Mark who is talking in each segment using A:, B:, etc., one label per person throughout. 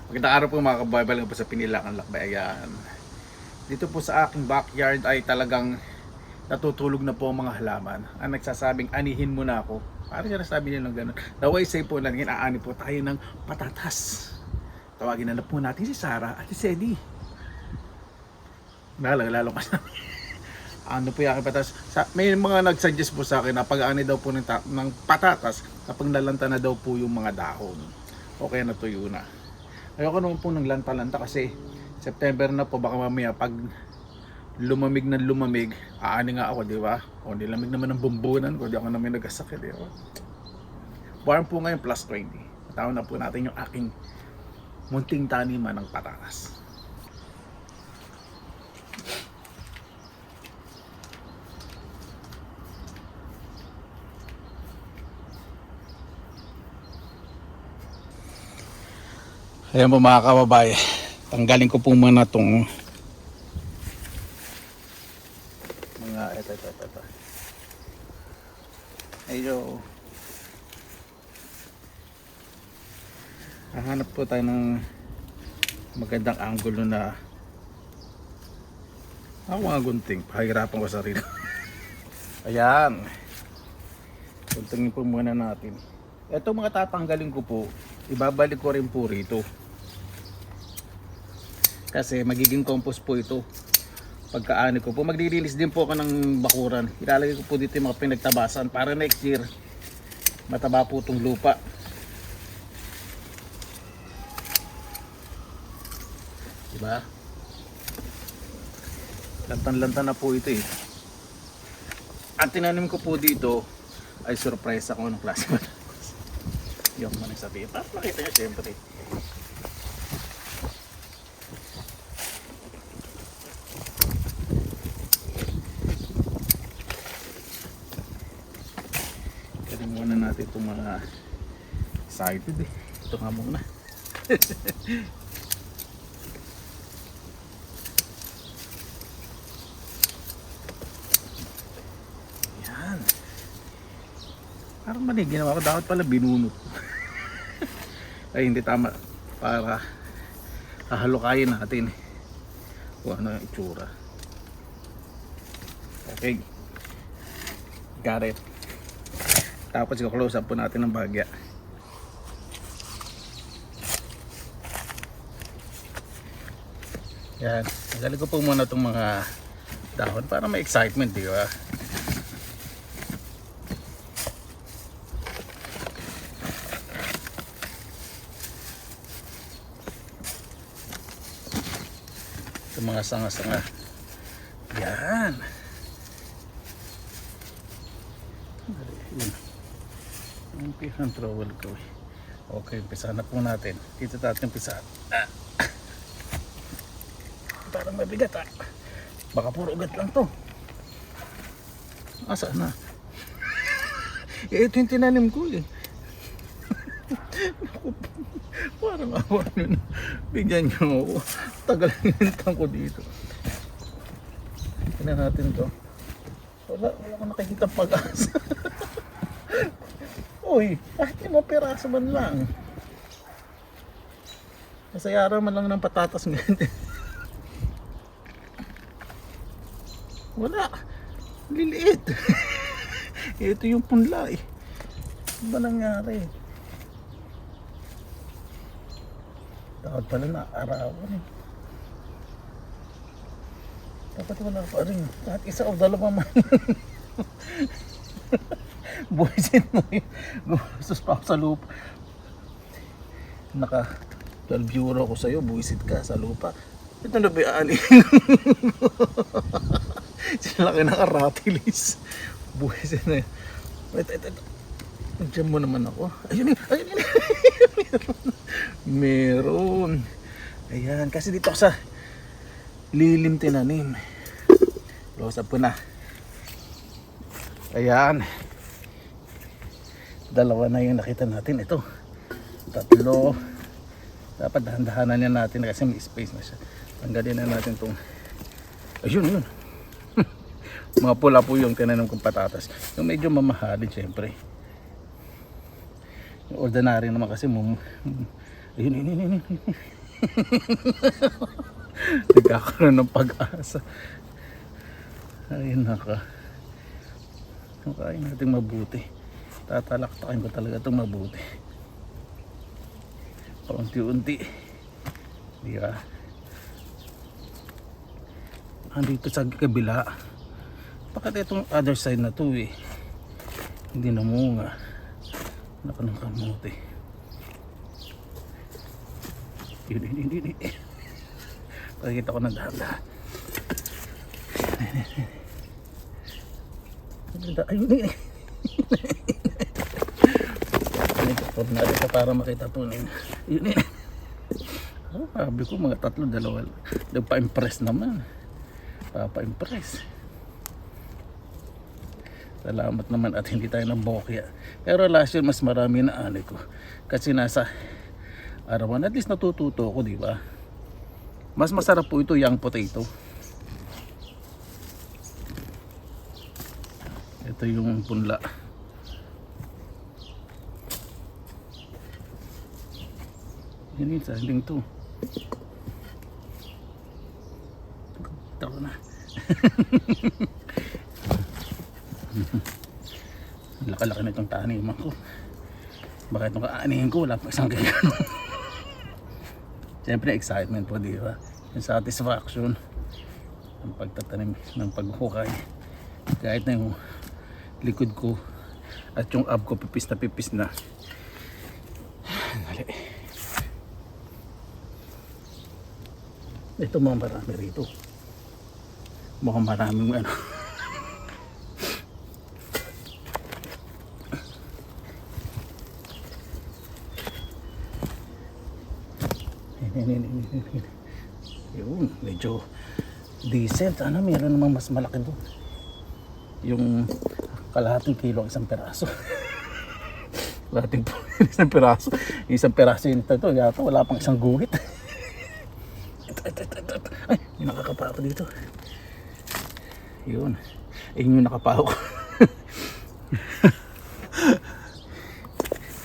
A: Magandang araw po mga kababayan, balik po sa Pinilakan Lakbay. Ayan. Dito po sa aking backyard ay talagang natutulog na po ang mga halaman. Ang nagsasabing anihin mo na ako. Parang sinasabi nila ng gano'n. Naway say po na aani po tayo ng patatas. Tawagin na po natin si Sarah at si Sedi. Lalo kasi ano po yung aking patatas. May mga nagsuggest po sa akin na pag-ani daw po ng patatas kapag nalanta na daw po yung mga dahon. Okay na tuyo na. Ayoko naman po ng lanta-lanta kasi September na po, baka mamaya pag lumamig na lumamig, aani nga ako, di ba? O nilamig naman ng bumbunan ko, di ako naman nagkasakit, di ba? Buwan po ngayon plus 20. Tawag na po natin yung aking munting taniman ng patatas. Ayan po mga kababayan, tanggalin ko po muna itong mga ito. Ayo. Hahanap po tayo ng magandang angulo na ako mga gunting, pahirapan ko sarili. Ayan. Guntingin po muna natin. Ito mga tatanggalin ko po, ibabalik ko rin po rito. Kasi magiging compost po ito pagkaani ko po. Magre-release din po ako ng bakuran. Ilalagay ko po dito yung mga pinagtabasan para next year mataba po itong lupa. Diba? Lantan-lantan na po ito eh. Ang tinanim ko po dito ay surprise ako ng klase mo. Yung manang sabihin. Para makita nyo siyempre. Muna natin itong mga excited eh. Ito nga muna. Yan. Parang mali ginawa ko. Dapat pala binunot. Ay hindi tama. Para hahalukayin natin kung ano yung itsura. Okay. Got it. Tapos i-close up po natin ng bahagya. Yan. Nagali ko po muna itong mga dahon para may excitement, di ba? Itong mga sanga-sanga. Yan. Ang trowel ko eh. Okay, umpisa na po natin. Dito natin umpisa. Parang mabigat ah. Baka puro ugat lang to. Asa na? Ito yung tinanim ko eh. Parang awa nyo na. Bigyan nyo ako. Tagal yung ko dito. Tignan natin to. Wala ko nakikita pag-asa. Uy, kahit yung mga piraso man lang. Nasayara man lang ng patatas ngayon. Wala. Liliit. Ito yung punla eh. Ano ba nangyari? Dapat pala na arawan eh. Dapat wala pa rin. Kahit isa o dalawa man. Buwisin mo yun. Gumastos pa ako sa lupa. Naka 12 euro ako sa'yo. Buwisit ka sa lupa. Ito na bayaan eh. Sila ka nakaratilis. Buwisin na yun. Wait. Nandiyan mo naman ako. Ayun. Meron. Ayan. Kasi dito ako sa lilim tinanim. Close up ko na. Ayan. Dalawa na yung nakita natin. Ito. Tatlo. Dapat dahan-dahanan yan natin kasi may space na siya. Tanggalin na natin itong. Ayun. Mga pula po yung tinanim kong patatas. Yung medyo mamahalin syempre. Yung ordinary naman kasi Ayun, ayun, ayun, ayun, ayun. Nagkakaroon ng pag-asa. Ayun naka. Nakain natin mabuti. Tatalaktakin ko talaga itong mabuti. Paunti-unti. Di ba? Andito sa kabila. Bakit itong other side na to eh? Hindi namunga. Naka ng kamote. Yun. Pakikita ko ng dahan-dahan. Ayun. Ito natin ito para makita tunin. Yun. Oh, sabi ko mga 3, 2. Nagpa-impress naman. Papa-impress. Salamat naman at hindi tayo nabokya. Pero last year mas marami na ani ko. Kasi nasa arawan. At least natututo ko, di ba? Mas masarap po ito young potato. Ito yung punla. Yan yung saling to. Ito na. Laki-laki na itong taniman ko. Bakit itong kaanihin ko wala pa isang gagano. Siyempre excitement po, di ba? Yung satisfaction ng pagtatanim, ng paghukay. Kahit na yung likod ko at yung ab ko pipis na. Dali. Ito mga marami rito. Mukhang maraming ano. Yun, medyo decent. Ano, meron namang mas malaki doon. Yung kalahating kilo ang isang peraso. Kalahating isang peraso. Isang peraso yun ito. Yata wala pang isang guhit. Ay, may nakakapa ako dito. Yun. Ayun yung nakapa ako.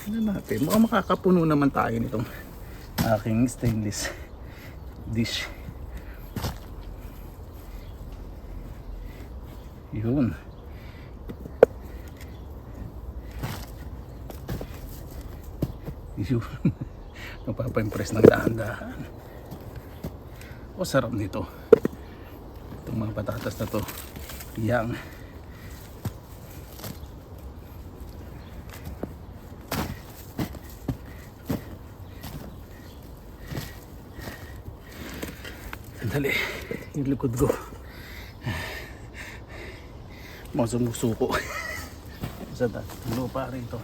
A: Ano natin? Mukhang makakapuno naman tayo nitong aking stainless dish. Yun. Yun. Magpapa-impress ng dahan-dahan. O sarap nito. Itong mga patatas na to. Yang. Dali, yung likod ko masumusuko sa lupa rito.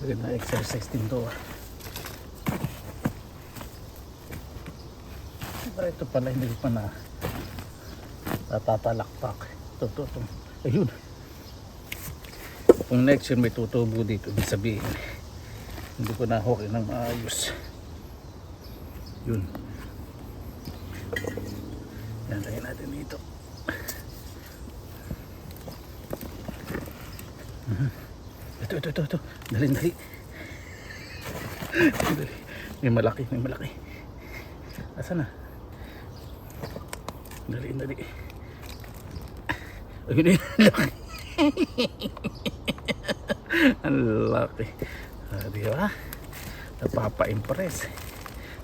A: Maganda exercise din to ah. Ito pala hindi pa na tatalakpak. Ito. Ayun. Kung next year may tutubo dito, ibig sabihin hindi ko na hukay ng maayos. Yun. Yan, lagyan natin dito. Ito. Dali. May malaki. Asan na? Dali. Ayun yung laki. Ang laki. Diba? Napapa-impress.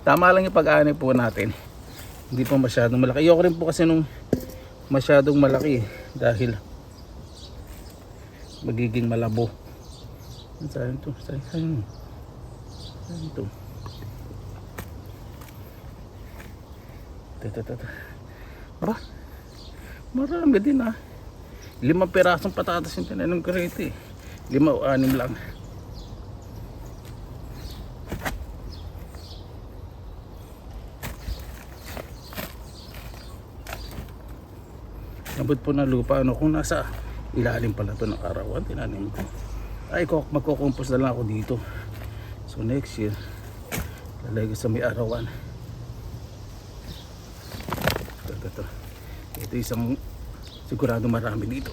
A: Tama lang yung pag-aanay po natin. Hindi pa masyadong malaki. Ayoko rin po kasi nung masyadong malaki dahil magiging malabo. Saan ito? Saan ito? Ito. Aba, marami din ah. 5 pirasong patatas yung tinanim ko rito eh. 5 o 6 lang. Abot po na lupa ano kung nasa ilalim pala ito ng arawan tinanim ko. Ay magkukumpos na lang ako dito. So next year
B: lalagay ko sa may arawan. Ito. Ito isang sigurado marami dito.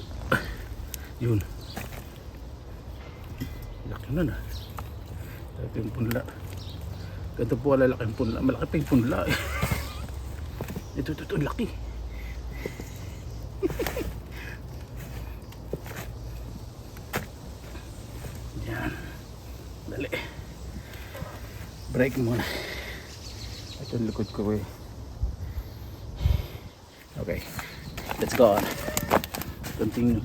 B: Yun. Laki na na. Ito yung punla. Ganito po lalaki yung punla. Malaki pa yung punla eh. Ito, laki. Yan. Dali. Break muna. Ito yung likod ko eh. Okay. Let's go on. Continue.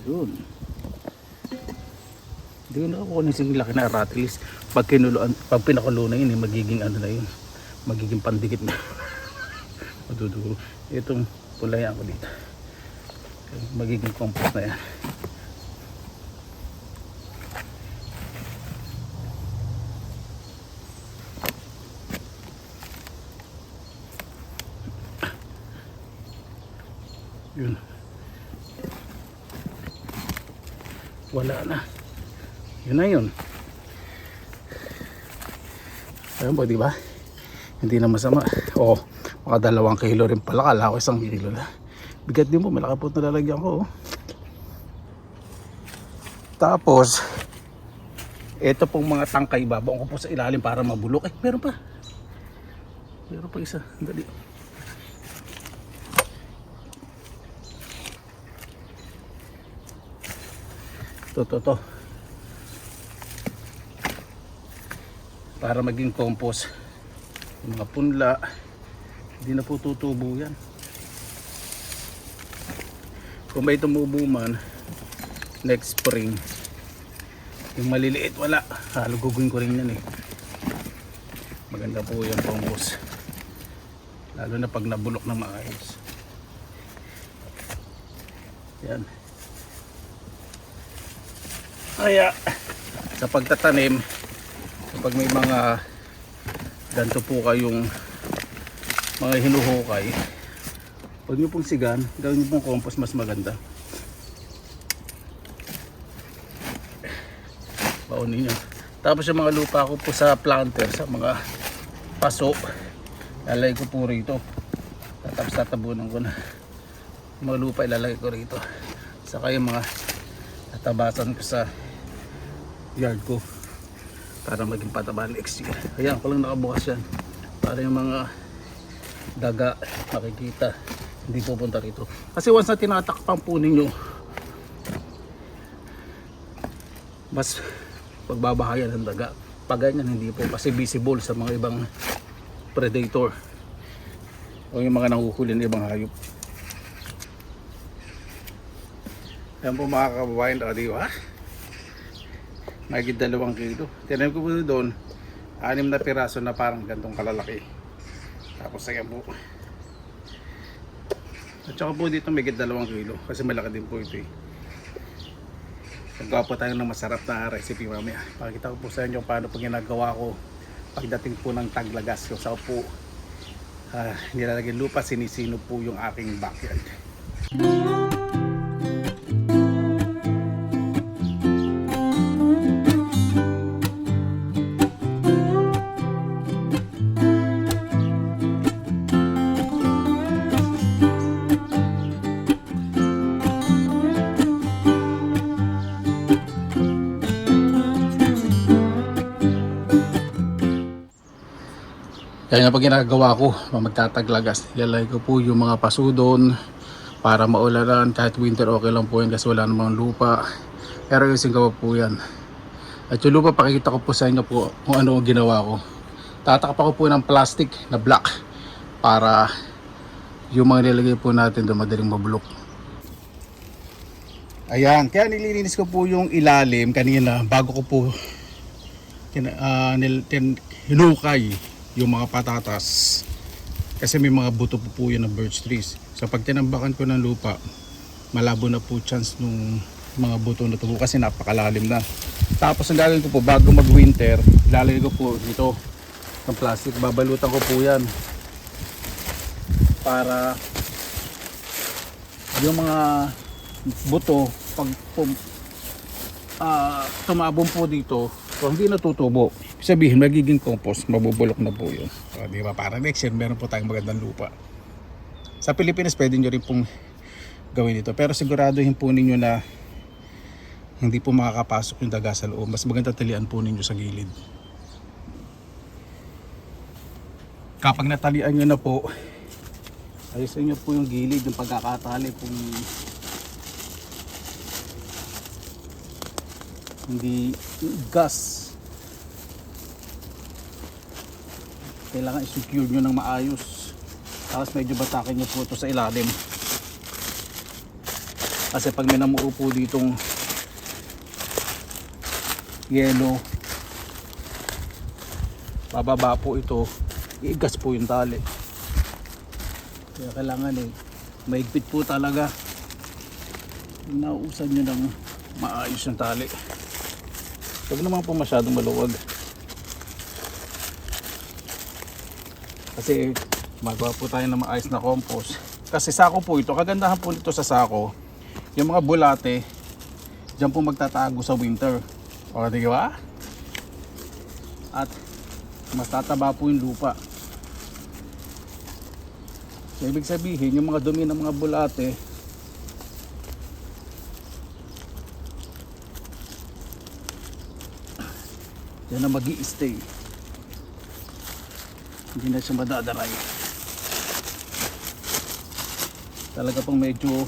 B: Yun. Hindi ko nakakuha ng laki na rattles. Pag pinakulo na yun, magiging ano na yun. Magiging pandikit na. Madudugo. Itong pulayan ko dito. Magiging compost na yan. Yun. Wala na. Yun na yun. Ayun po, diba? Hindi na masama. Oh, mga 2 kilo rin pala. Kala ko 1 kilo na. Bigat din po. Malaki po nalalagyan ko. Oh. Tapos, ito pong mga tangkay. Babaong ko po sa ilalim para mabulok. Eh, meron pa. Meron pa isa. Dali. To. Para maging compost. Yung mga punla, hindi na po tutubo yan. Kung may tumubo man, next spring, yung maliliit wala, halugugin ko rin yan eh. Maganda po yung compost. Lalo na pag nabulok na maayos. Yan. Kaya sa pagtatanim, kapag may mga ganito po kayong mga hinuhukay, huwag nyo pong sigan, gawin nyo pong compost, mas maganda. Paunin nyo. Tapos yung mga lupa ko po sa planter, sa mga paso, lalagay ko po rito. Tapos tatabunan ko na yung mga lupa, ilalagay ko rito. Saka yung mga tatabasan ko sa yard ko para maging pataba next year. Ayan ko lang nakabukas yan para yung mga daga makikita, hindi pupunta rito. Kasi once na tinatakpan po ninyo, mas pagbabahayan ng daga. Pag ganyan hindi po kasi visible sa mga ibang predator o yung mga nanguhuli ng ibang hayop. Ayan po mga kababayan, di ba? Magiging 2 kilo. Tinanim ko po doon 6 na piraso na parang gantong kalalaki. Tapos ayan po. At saka po dito may 2 kilo kasi malaki din po ito eh. Nagawa po tayo ng masarap na recipe mamaya. Pakita ko po sa inyo paano po ginagawa ko pagdating po ng taglagas. Yung sa po nilalagay lupa, sinisino po yung aking backyard. Kaya nga pag ginagawa ko, magtataglagas, ilalagay ko po yung mga paso doon para maulanan. Kahit winter okay lang po yan kasi wala namang lupa. Pero ayusin ko po yan. At yung lupa, pakikita ko po sa inyo po kung ano ang ginawa ko. Tatakap ako po ng plastic na black para yung mga nilagay po natin doon madaling mabulok. Ayan, kaya nililinis ko po yung ilalim kanina bago ko po hinukay yung mga patatas kasi may mga buto po yan ng birch trees. So pag tinambakan ko ng lupa, malabo na po chance nung mga buto na tubo kasi napakalalim na. Tapos ang gagawin ko po bago mag winter, ilalagay ko po dito ng plastic, babalutan ko po yan para yung mga buto pag tumabong po dito ko, hindi natutubo. Ibig sabihin, magiging compost, mabubulok na po yun. O, di ba? Para next year, meron po tayong magandang lupa. Sa Pilipinas, pwede nyo rin pong gawin ito. Pero siguraduhin po ninyo na hindi po makakapasok yung daga sa loob. Mas maganda talian po ninyo sa gilid. Kapag natalian nyo na po, ayusin nyo po yung gilid, yung pagkakatali kung hindi gas. Kailangan i-secure nyo ng maayos. Tapos medyo batakin nyo po ito sa ilalim. Kasi pag may namuo po ditong yelo, bababa po ito, iigas po yung tali. Kaya kailangan maigpit po talaga. Nauusan nyo ng maayos yung tali. Huwag naman po masyadong maluwag. Kasi magawa po tayo ng maayos na compost. Kasi sako po ito. Kagandahan po nito sa sako, yung mga bulate, dyan po magtatago sa winter. O di ba? At mas tataba po yung lupa. So, ibig sabihin, yung mga dumi ng mga bulate, yan na mag-i-stay. Hindi na siya madadaray. Talaga pong medyo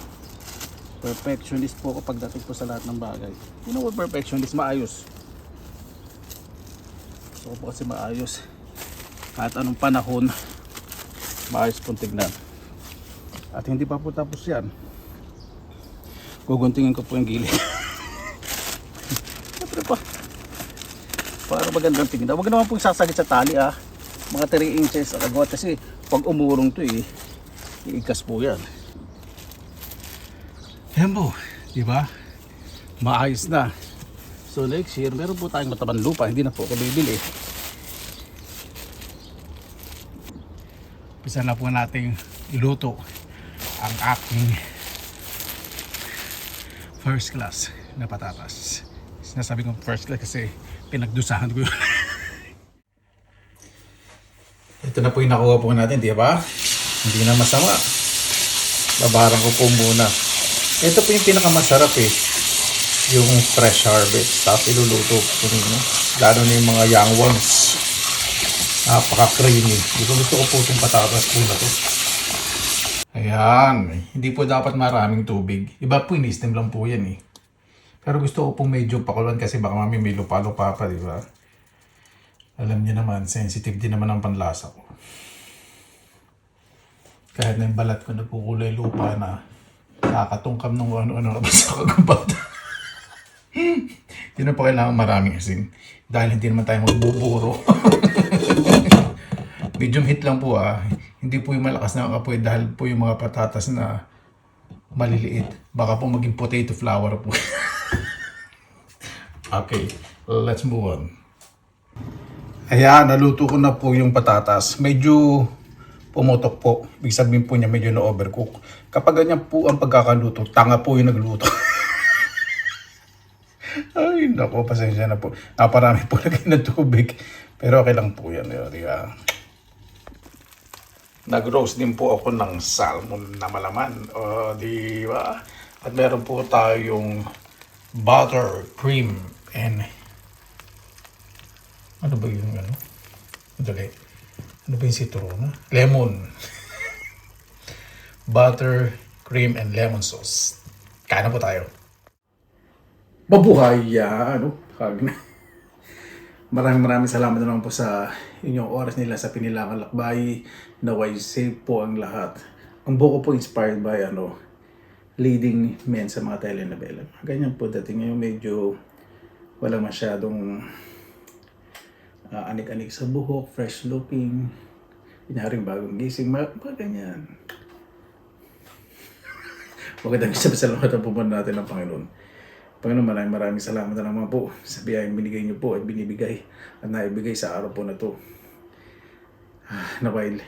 B: perfectionist po ako pagdating po sa lahat ng bagay. You know what perfectionist? Maayos. So po kasi maayos. Kahit anong panahon, maayos pong tignan. At hindi pa po tapos yan. Guguntingin ko po yung gilid. Siyempre pa. Para magandang tingnan. Huwag naman pong sasagit sa tali mga 3 inches agad kasi pag umurong to iigas po yan. Yan po, di ba? Maayos na. So next year, meron po tayong matabang lupa, hindi na po ako bibili. Pisa na po nating iluto ang aking first class na patatas. Sinasabi ko first class kasi pinagdusahan ko yun. Ito na po yung nakuha po natin, di ba? Hindi na masama. Babaran ko po muna. Ito po yung pinakamasarap yung fresh harvest. Tapos iluluto po ninyo. Lalo na yung mga young ones. Napaka-creamy. Gusto ko po itong patatas po na to. Ayan. Hindi po dapat maraming tubig. Iba po, in-steam lang po yan Pero gusto ko po medyo pakuluan kasi baka mami may lupa-lupa pa, di ba? Alam niyo naman, sensitive din naman ang panlasa ko. Kahit na yung balat ko nagkukulay lupa na nakakatungkam ng ano-ano sa kagubata. Hindi na pa kailangan maraming asin. Dahil hindi naman tayo magbuburo. Medium heat lang po Hindi po yung malakas na apoy dahil po yung mga patatas na maliliit. Baka po maging potato flour po. Okay, let's move on. Ayan, naluto ko na po yung patatas. Medyo pumutok po. Ibig sabihin po niya medyo na-overcook. Kapag ganyan po ang pagkakaluto, tanga po yung nagluto. Ay, naku, pasensya na po. Naparami po lagay ng tubig. Pero okay lang po yan. Nag-roast din po ako ng salmon na malaman. Di ba? At meron po tayong butter, cream, and ano ba yung Madali. Ano ba yung citron? Lemon. Butter, cream, and lemon sauce. Kain na po tayo. Mabuhay yan. Maraming salamat na naman po sa inyong oras nila sa Pinilangan Lakbay. Naway safe po ang lahat. Ang buko po inspired by leading men sa mga telenovela. Ganyan po dating ngayon medyo walang masyadong anik-anik sa buhok, fresh looking, pinyaring bagong gising, mga ganyan. Magandang salamat ang pumunta natin ng Panginoon. Panginoon, maraming salamat na naman po sa biyayang binigay niyo po at binibigay at naibigay sa araw po na to. Na while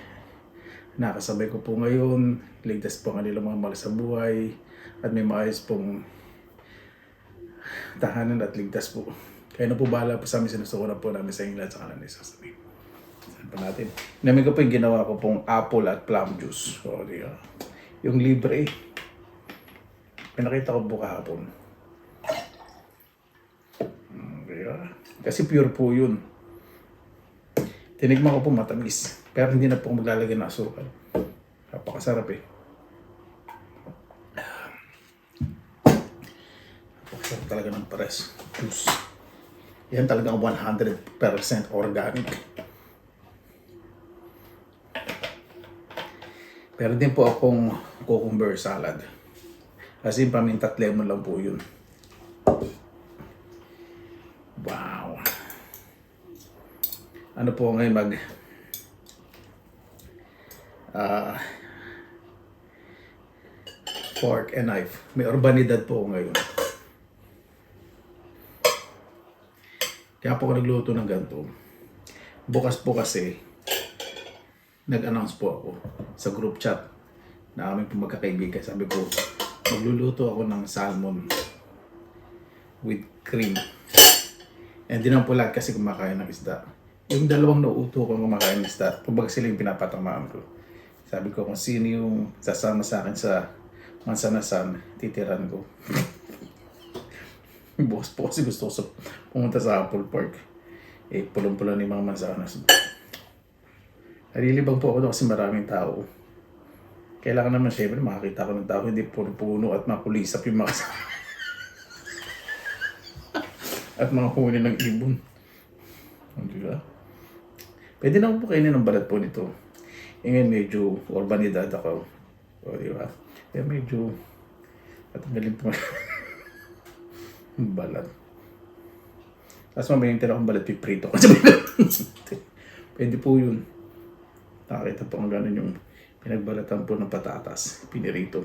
B: nakasabay ko po ngayon, ligtas po ang kanilang mga mahal sa buhay at may maayos pong tahanan at ligtas po.
A: Kaya na po bahala po sa amin, sinusukuran po namin sa inyo lahat sa kanan ni sasabihin. Saan pa natin? Namin ko po yung ginawa ko pong apple at plum juice. O, di ba? Yung libre, pinakita ko po kahapon. Di ba? Kasi pure po yun. Tinigman ko po matamis. Pero hindi na po maglalagay ng asukal. Napakasarap eh. Napakasarap talaga ng pares. Juice. Yan talagang 100% organic. Pero din po akong cucumber salad. Kasi paminta at lemon lang po yun. Wow. Ano po ngayon fork and knife. May urbanidad po ngayon. Kaya po ako nagluto ng ganito. Bukas po kasi nag-announce po ako sa group chat na aming po magkakaibigan. Sabi ko, magluluto ako ng salmon with cream. And di naman po lahat kasi kumakain ng isda. Yung dalawang nauuto ko kumakain ng isda, kumbaga sila yung pinapatamaan ko. Sabi ko kung sino yung sasama sa akin sa Mansanasan, titiran ko. Bukas po kasi gusto ko pumunta sa Apple Park. Eh, pulong-pulong ni mga mansanas. Nalilibang po ako doon kasi maraming tao. Kailangan naman syempre makakita ko ng tao, hindi puno at makulisap yung mga at mga huni ng ibon. Di ba? Pwede na po kainin ng balat po nito. E ngayon medyo urbanidad ako. O di ba? Kaya medyo patanggalin po yung balat. Tapos mamaya yung tira kong balat, piprito ko. Pwede po yun. Nakakita po ang gano'n yung pinagbalatan po ng patatas, pinirito.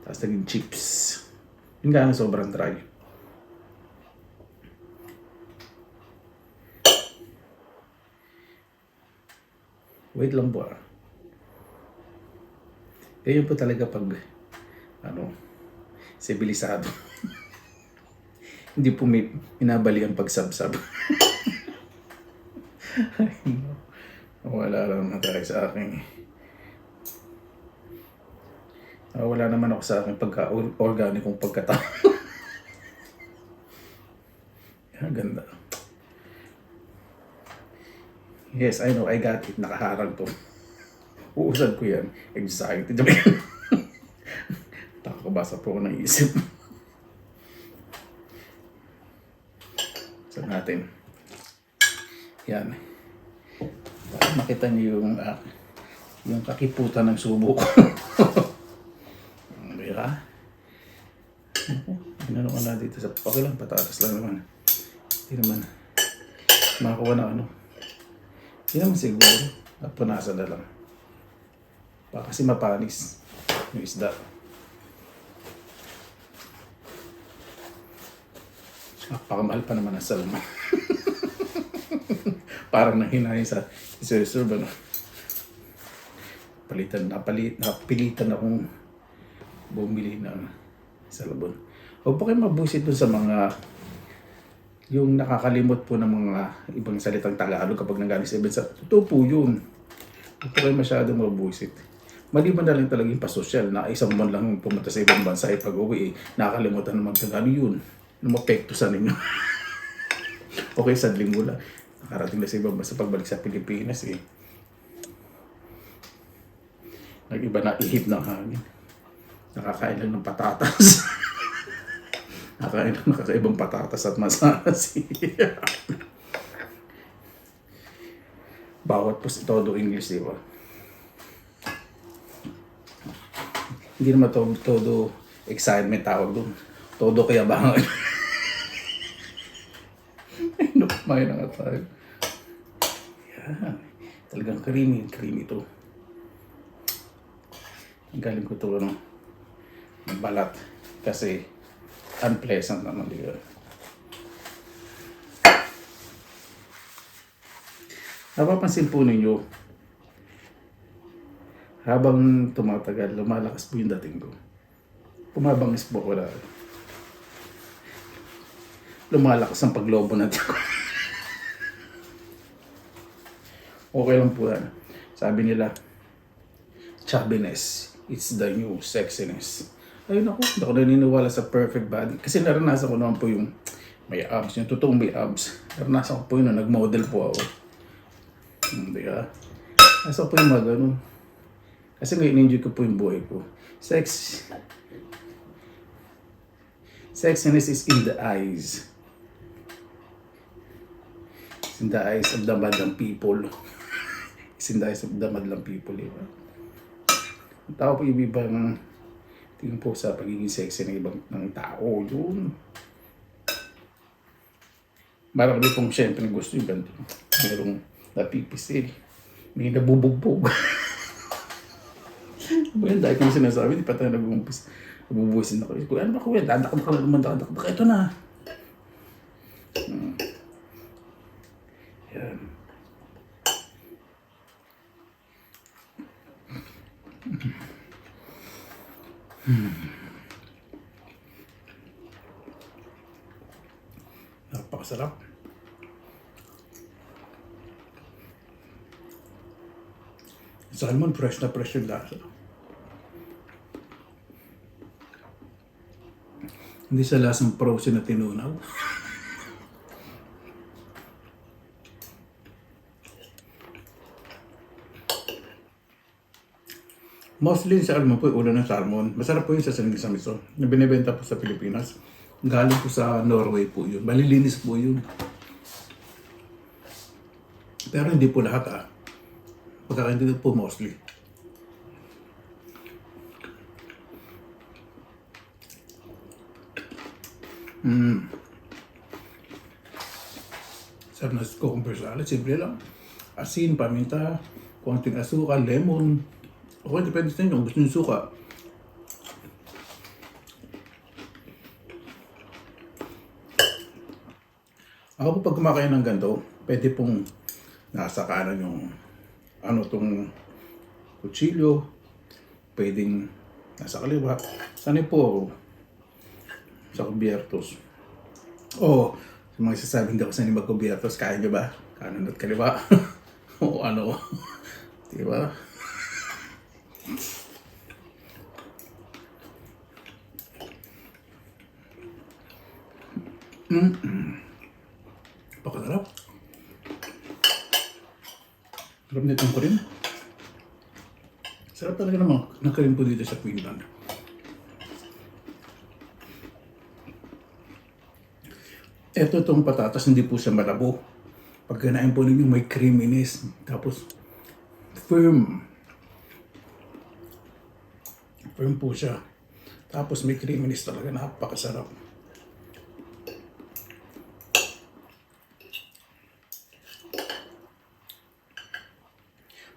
A: Tapos naging chips. Yung gano'n sobrang dry. Wait lang po ah. Ganyan po talaga pag, sibilisado. Hindi po may inabali ang pagsabsab. Wala lang na tayo sa akin. Wala naman ako sa akin pagka-organikong pagkatao. Yan, ganda. Yes, I know, I got it. Nakaharang to. Uusad ko yan. Excited. Nakakabasa po ako ng isip. Saan natin? Yan. Para makita niyo yung kakiputan ng subo ko. Diba? Inano ko na dito sa pakilang patatas lang naman. Hindi naman makakuha na Hindi naman siguro. At punasan na lang. Baka kasi mapanis yung isda. Napakamahal pa naman ang salmon. Parang nahinahin sa isa-reserve, napilitan akong bumili ng salmon. Huwag po kayo mabusit dun sa mga yung nakakalimot po ng mga ibang salitang Tagalog kapag nanggaling sa ibang sa totoo po yun. Huwag po kayo masyadong mabusit. Maliban na lang talaga yung pasosyal na isang buwan lang pumunta sa ibang bansa ay pag-uwi, nakakalimutan naman Tagalog yun. Mapekto sa ninyo. Okay, sadling mula. Nakarating na sa ibang bansa pagbalik sa Pilipinas eh. Nag-iba na ihip ng hangin. Nakakain lang ng patatas. Nakakain lang ng kakaibang patatas at masanas. Bawat po todo English, di ba? Hindi naman todo excitement tawag doon. Todo kaya bangan. Ay, no, may na nga tayo. Yan. Talagang creamy ito. Ang galing ko ito, ng balat. Kasi, unpleasant naman dito. Napapansin po ninyo, habang tumatagal, lumalakas po yung dating ko. Pumabangis po ako lalo. lumalakas ang paglobo natin. Okay lang po yan. Sabi nila, chubbiness, it's the new sexiness. Ayun ako, hindi ako naniniwala sa perfect body. Kasi naranasan ko naman po yung may abs, yung totoong may abs. Naranasan ko po yun na nag-model po ako. Hindi ka. Nasa ko po yung mga ganun. Kasi ngayon enjoy ko po yung buhay ko. Sexiness is in the eyes. It's in the eyes of the madlang people. It's in the eyes of the madlang people. Diba? Ang tao po yung ibang tingin po sa pagiging sexy ng ibang ng tao. Yun. Marami pong siyempre gusto yung ganito. Merong napipisil. May nabubugbog. Well, dahil kung sinasabi, di pa tayo nabubuwisin ako. Ano ba kuya? Dadak na naman. Ito na. Yan. Napakasarap. Salmon, fresh na fresh yung lasa. Hindi sa lasang frozen na tinunaw. Mostly sa salmon po, ulo ng salmon. Masarap po yung sa saling sa miso. Na binibenta po sa Pilipinas. Galing po sa Norway po yun. Malilinis po yun. Pero hindi po lahat ah. Pagkakaintindi po mostly. Sarap na cucumber salad. Simple lang. Asin, paminta, konting asukal, lemon. Okay, depende sa inyo kung gusto nyo suka. Ako po pag kumakain ng ganito, pwede pong nasa kanan yung tong kutsilyo, pwedeng nasa kaliwa. Sanay po sa kubiertos. O, sa mga sasabing daw sanay mag-kubiertos, kaya nyo ba? Kanan at kaliwa. O ano, diba? Pakasarap. Sarap nitong kurin. Sarap talaga naman ng kurin po dito sa Finland. Ito itong patatas, hindi po siya malabo. Pag kinain po ninyo may creaminess. Tapos firm. Firm po siya. Tapos may creaminess talaga. Napakasarap.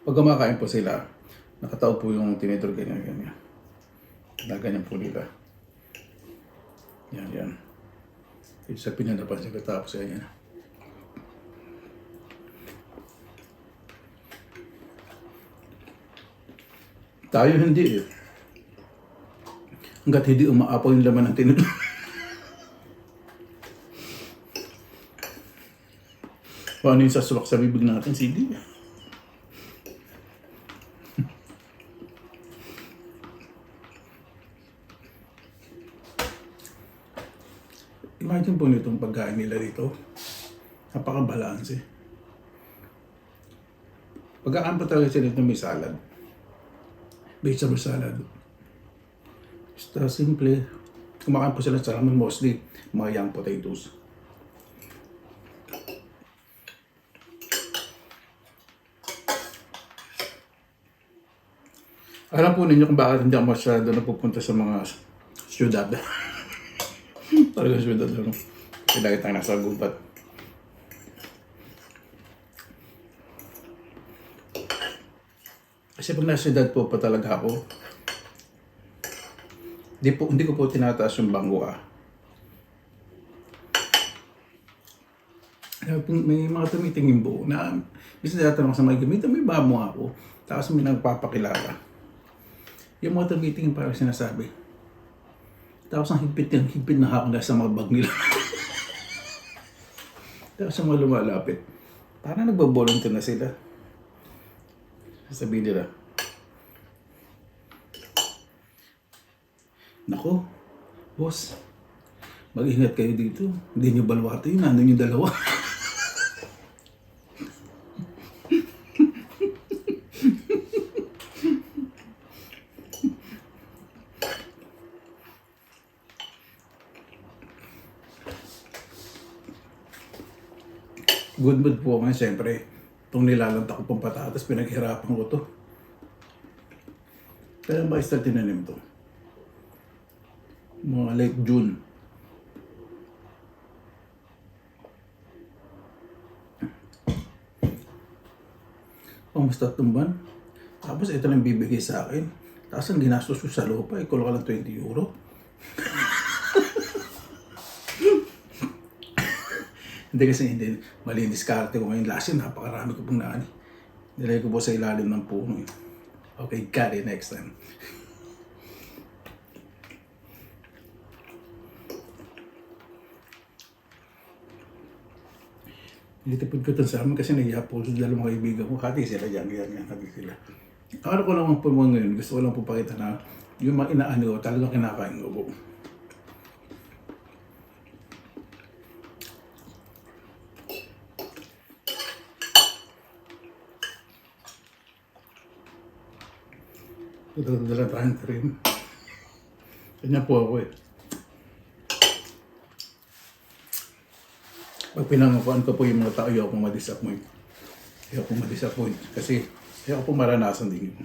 A: Pag kumakain po sila, nakatao po yung tinidor ganyan. Ganyan po nila. Yan. Ito sa pinanapan siya tapos ganyan. Tayo hindi eh. Hanggat hindi umaapaw yung laman ng tinidor. Paano yung sasulak sa bibig natin? Sige. Imagine po nitong pagkain nila dito. Napaka-balance eh. Pagkakaan pa talaga sila nito may salad. Vegetable salad. Basta simple. Kumakain po sila sa salmon mostly. Mga young potatoes. Alam po ninyo kung bakit hindi ako masyado napupunta sa mga syudad. Talagang syudad lang. Kasi lagi tayo nasa gubat. Kasi pag nasa syudad po pa talaga ako, hindi ko po tinataas yung bangko ah. May mga tumitingin po na bisa natanong sa mga gamit, may bamo ako. Tapos may nagpapakilala. Yung mga tumitingin parang sinasabi. Tapos ang higpit na hako na sa mga bag nila. Tapos yung mga lumalapit, parang nagbabolunteer na sila. Sasabihin nila, nako, boss, mag-ingat kayo dito. Hindi nyo balwate yun, nandun yung dalawa. Good mood po ngayon, siyempre. Itong nilalanta ko pang patatas, pinaghirapan ko to. Kaya ba start tinanim to? Mga late June. Pamusta tumban. Tapos ito lang bibigay sa akin. Tapos ang ginastos ko sa lupa, ikulo ka lang 20 euro. Hindi kasi hindi. Mali yung diskarte ko ngayon. Last year, napakarami ko pong naani. Nilagay ko po sa ilalim ng puno. Eh. Okay, got it next time. Nitipid ko ito sa amin kasi nahiya po sa dalawang kaibigan ko. Hati sila yan, hati sila. Ano ko naman po mga ngayon, gusto ko lang po pakita na yung mga inaani ko, talagang kinakain ko po. Ito dala tayong trim. Ganyan po ako eh. Pag pinangakuan ko po yung mga tao, ayaw akong ma-disappoint. Ayaw akong ma-disappoint. Kasi ayaw akong maranasan din yun.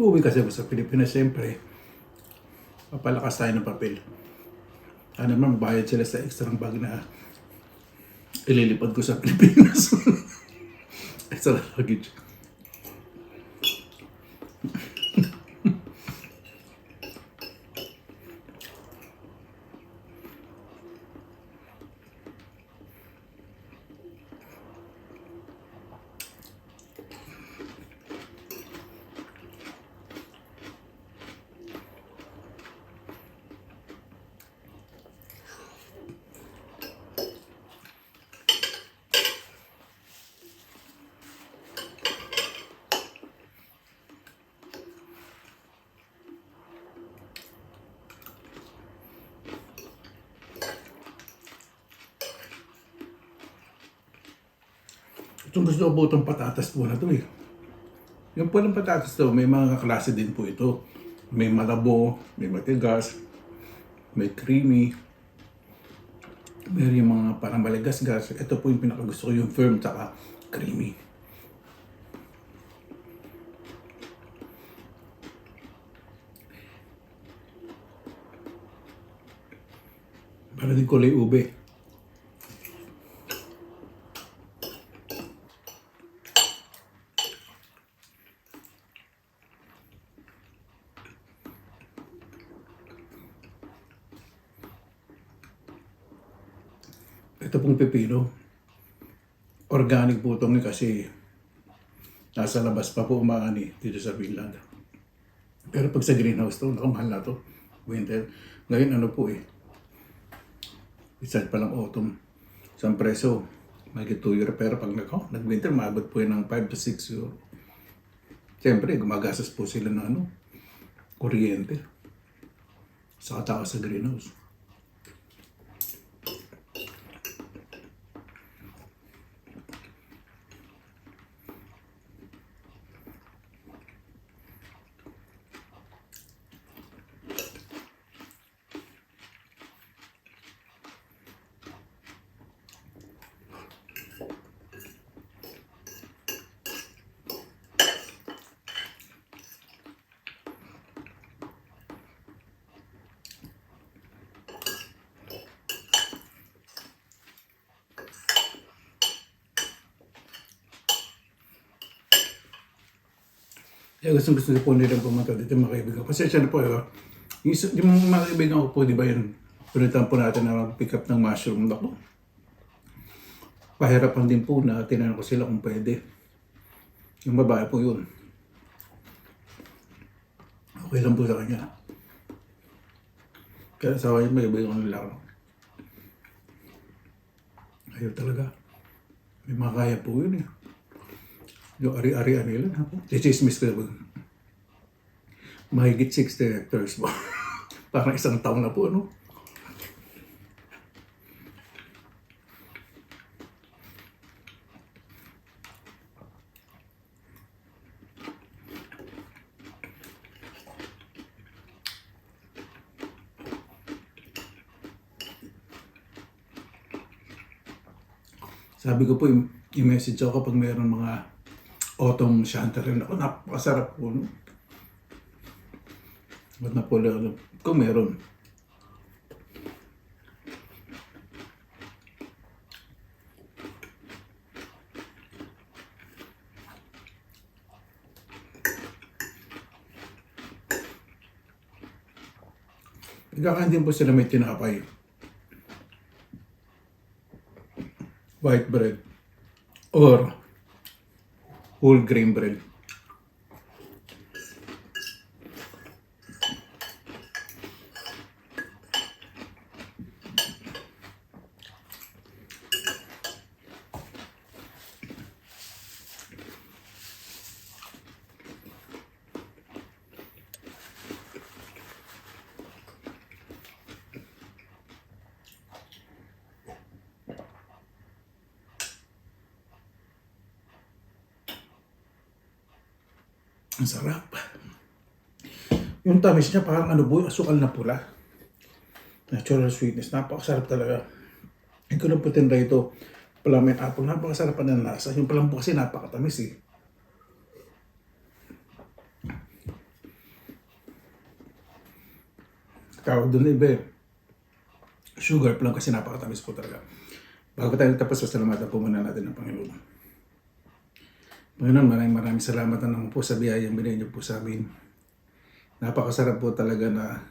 A: Uuwi kasi ako sa Pilipinas, siyempre. Papalakas tayo ng papel. Ano naman, bayad sila sa extra ng bag na ililipad ko sa Pilipinas. Extra luggage. Itong gusto ko po itong patatas po na ito eh. Yung po ng patatas to, may mga klase din po ito. May malabo, may matigas, may creamy, may yung mga parang maligas-gas. Ito po yung pinakagusto ko, yung firm tsaka creamy. Para din kulay ube. Ito pong pepino. Organic po itong kasi nasa labas pa po umaani dito sa Finland. Pero pag sa greenhouse to, nakamahal na to. Winter. Ngayon ano po eh. Isa pa lang autumn. Isang preso. Magiging 2 euro. Pero pag nag-winter, maabot po yan ng 5 to 6 euro. Siyempre, gumagasas po sila ng kuryente. Sa taas sa greenhouse. Kaya gusto po nila pumunta dito mga kaibigan. Kasi siya na po, yung mga kaibigan ko po, di ba yun, punitan po natin na mag-pick up ng mushroom. Ako, pahirapan din po na tinanong ko sila kung pwede. Yung babae po yun. Okay lang po sa kanya. Kaya sa akin, may iba yung nila ako. Ayaw talaga. May makakaya po yun eh. Yung ari-arian nila. Chichismis ko na mahigit 60 hectares po. Parang isang taon na po, ano? Sabi ko po, i-message ako kapag mayroong mga autumn chanterelle. Ako, napakasarap po, no? Ba't na po lang, kung meron. Nagkakain din po sila may tinapay. White bread or whole grain bread. Ang sarap. Yung tamis niya parang ano po, yung asukal na pula. Natural sweetness. Napakasarap talaga. Yung kulamputin rito, palamin apple, napakasarap pa ng lasa. Yung palampo kasi napakatamis eh. Tawag doon iba eh. Sugar plum kasi napakatamis po talaga. Bago tayo tapos, pasalamatan po muna natin ng Panginoon. Panginoon, maraming salamat na naman po sa biyayang binigay niyo po sa amin. Napakasarap po talaga na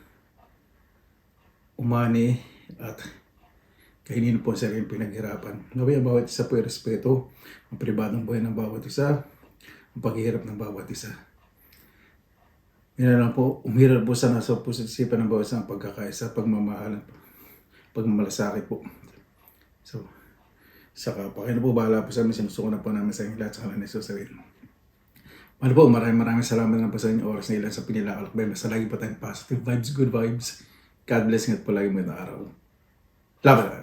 A: umani at kainin po sa sarili pinaghirapan. Naway ang bawat isa po ay respeto, ang pribadong buhay ng bawat isa, ang paghihirap ng bawat isa. Yan lang po, umhiral po sa nasa pusisipan ng bawat isa ang pagkakaisa, pagmamahal, pagmamalasakit po. So, saka pa kayo na po bahala po sa amin, sinusuko na po namin sa inyo lahat sa kalan ni Jesus. Ano po, maraming salamat na po sa inyo oras na ilan sa pinilakalakbay. Basta lagi po tayong positive vibes, good vibes. God bless nga't po lagi mo yung araw. Laban!